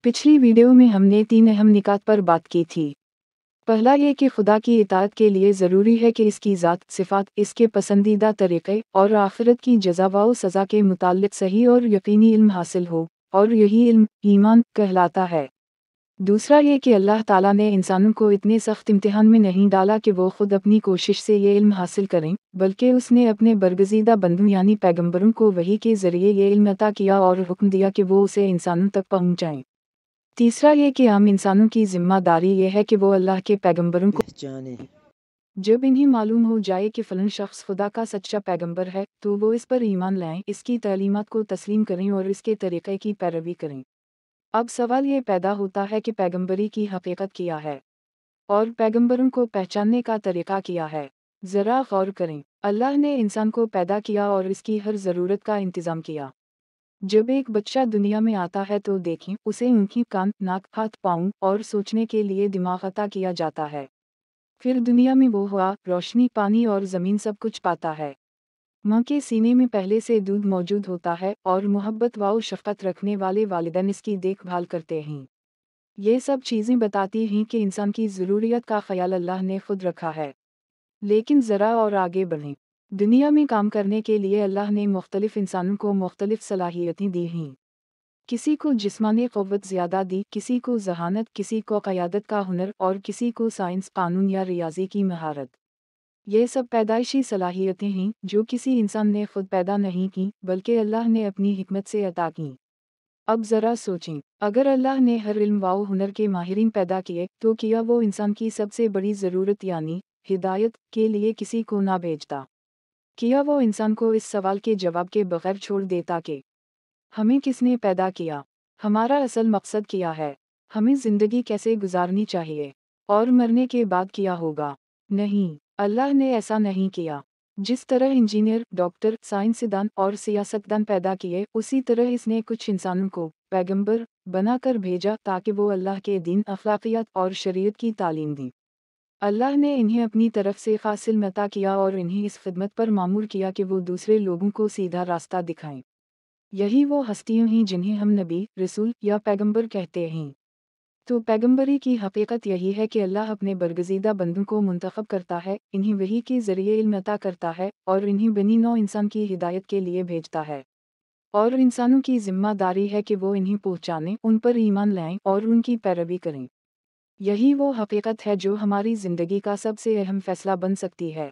पिछली वीडियो में हमने 3 अहम निकात पर बात की थी। पहला ये कि खुदा की इताअत के लिए ज़रूरी है कि इसकी ज़ात, सिफ़ात, इसके पसंदीदा तरीक़े और आखिरत की जज़ा व सज़ा के मुताल्लिक़ सही और यकीनी इल्म हासिल हो, और यही इल्म ईमान कहलाता है। दूसरा ये कि अल्लाह ताला ने इंसानों को इतने सख्त इम्तिहान में नहीं डाला कि वो खुद अपनी कोशिश से ये इल्म हासिल करें, बल्कि उसने अपने बरगज़ीदा बंदों यानी पैगंबरों को वही के ज़रिए ये इल्म अता किया और हुक्म दिया कि वो उसे इंसानों तक पहुँचाएं। तीसरा ये कि आम इंसानों की ज़िम्मेदारी ये है कि वो अल्लाह के पैगंबरों को पहचाने। जब इन्हें मालूम हो जाए कि फ़लाँ शख्स खुदा का सच्चा पैगंबर है, तो वो इस पर ईमान लाएं, इसकी तालीमात को तस्लीम करें और इसके तरीक़े की पैरवी करें। अब सवाल ये पैदा होता है कि पैगंबरी की हकीकत क्या है और पैगंबरों को पहचानने का तरीक़ा क्या है। ज़रा गौर करें, अल्लाह ने इंसान को पैदा किया और इसकी हर ज़रूरत का इंतज़ाम किया। जब एक बच्चा दुनिया में आता है तो देखें, उसे आँखें, कान, नाक, हाथ, पाँव और सोचने के लिए दिमाग अता किया जाता है। फिर दुनिया में वो हवा, रोशनी, पानी और ज़मीन सब कुछ पाता है। माँ के सीने में पहले से दूध मौजूद होता है और मोहब्बत व शफ़क़त रखने वाले वालिदैन इसकी देखभाल करते हैं। ये सब चीज़ें बताती हैं कि इंसान की ज़रूरियत का ख्याल अल्लाह ने खुद रखा है। लेकिन ज़रा और आगे बढ़ें। दुनिया में काम करने के लिए अल्लाह ने मुख्तलिफ़ इंसानों को मुख्तलिफ़ सलाहियतें दी हैं। किसी को जिस्मानी क़ुव्वत ज़्यादा दी, किसी को ज़हानत, किसी को क़यादत का हुनर और किसी को साइंस, कानून या रियाज़ी की महारत। ये सब पैदाइशी सलाहियतें हैं जो किसी इंसान ने खुद पैदा नहीं की, बल्कि अल्लाह ने अपनी हिकमत से अता की। अब ज़रा सोचें, अगर अल्लाह ने हर इल्म व हुनर के माहिरीन पैदा किए, तो किया वो इंसान की सबसे बड़ी ज़रूरत यानी हिदायत के लिए किसी को ना भेजता? किया वो इंसान को इस सवाल के जवाब के बगैर छोड़ देता कि हमें किसने पैदा किया? हमारा असल मकसद क्या है? हमें ज़िंदगी कैसे गुजारनी चाहिए? और मरने के बाद क्या होगा? नहीं, अल्लाह ने ऐसा नहीं किया। जिस तरह इंजीनियर, डॉक्टर, साइंसदान और सियासतदान पैदा किए, उसी तरह इसने कुछ इंसानों को पैगंबर बनाकर भेजा ताकि वो अल्लाह के दीन, अखलाकियात और शरीयत की तालीम दें। अल्लाह ने इन्हें अपनी तरफ से ख़ास इल्म अता किया और इन्हें इस खिदमत पर मामूर किया कि वो दूसरे लोगों को सीधा रास्ता दिखाएं। यही वो हस्तियाँ हैं जिन्हें हम नबी, रसूल या पैगंबर कहते हैं। तो पैगंबरी की हकीकत यही है कि अल्लाह अपने बरगज़ीदा बंदों को मुंतखब करता है, इन्हें वही के ज़रिए इल्म अता करता है और इन्हें बनी नौ इंसान की हिदायत के लिए भेजता है। और इंसानों की ज़िम्मेदारी है कि वो इन्हें पहचानें, उन पर ईमान लाएं और उनकी पैरवी करें। यही वो हकीकत है जो हमारी ज़िंदगी का सबसे अहम फ़ैसला बन सकती है।